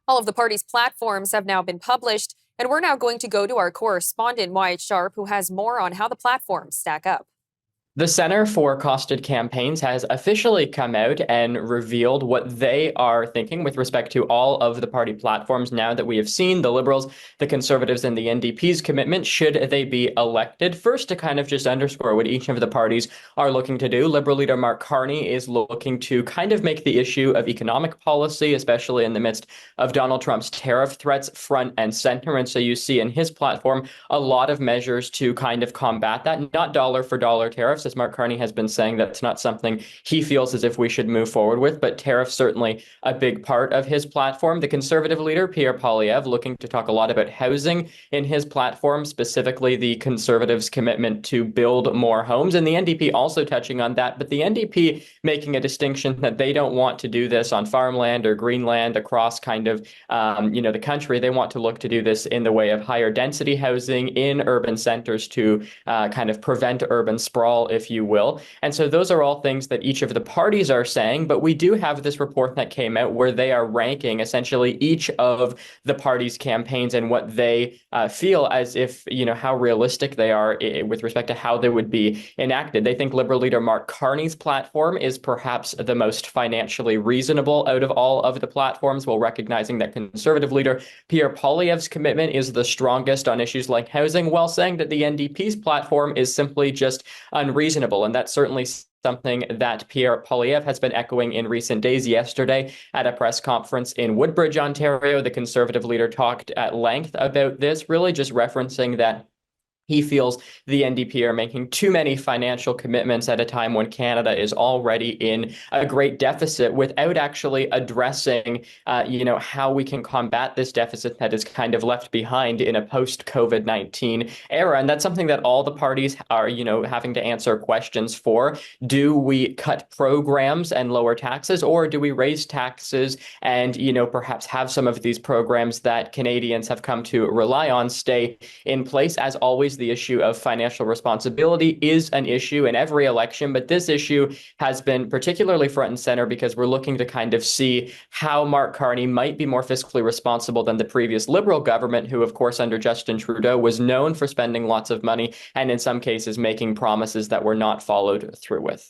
All of the party's platforms have now been published, and we're now going to go to our correspondent, Wyatt Sharpe, who has more on how the platforms stack up. The Center for Costed Campaigns has officially come out and revealed what they are thinking with respect to all of the party platforms now that we have seen the Liberals, the Conservatives, and the NDP's commitment should they be elected. First, to kind of just underscore what each of the parties are looking to do, Liberal leader Mark Carney is looking to kind of make the issue of economic policy, especially in the midst of Donald Trump's tariff threats, front and center. And so you see in his platform a lot of measures to kind of combat that, not dollar for dollar tariffs, as Mark Carney has been saying that's not something he feels as if we should move forward with, but tariffs certainly a big part of his platform. The Conservative leader, Pierre Poilievre, looking to talk a lot about housing in his platform, specifically the Conservatives' commitment to build more homes, and the NDP also touching on that, but the NDP making a distinction that they don't want to do this on farmland or greenland across kind of, the country. They want to look to do this in the way of higher density housing in urban centers to kind of prevent urban sprawl, if you will. And so those are all things that each of the parties are saying, but we do have this report that came out where they are ranking essentially each of the parties' campaigns and what they feel as if, how realistic they are with respect to how they would be enacted. They think Liberal leader Mark Carney's platform is perhaps the most financially reasonable out of all of the platforms, while recognizing that Conservative leader Pierre Poilievre's commitment is the strongest on issues like housing, while saying that the NDP's platform is simply just unreasonable. And that's certainly something that Pierre Poilievre has been echoing in recent days. Yesterday, at a press conference in Woodbridge, Ontario, the Conservative leader talked at length about this, really just referencing that he feels the NDP are making too many financial commitments at a time when Canada is already in a great deficit without actually addressing, how we can combat this deficit that is kind of left behind in a post-COVID-19 era. And that's something that all the parties are, having to answer questions for. Do we cut programs and lower taxes, or do we raise taxes and, perhaps have some of these programs that Canadians have come to rely on stay in place? As always, the issue of financial responsibility is an issue in every election, but this issue has been particularly front and center because we're looking to kind of see how Mark Carney might be more fiscally responsible than the previous Liberal government, who, of course, under Justin Trudeau was known for spending lots of money and in some cases making promises that were not followed through with.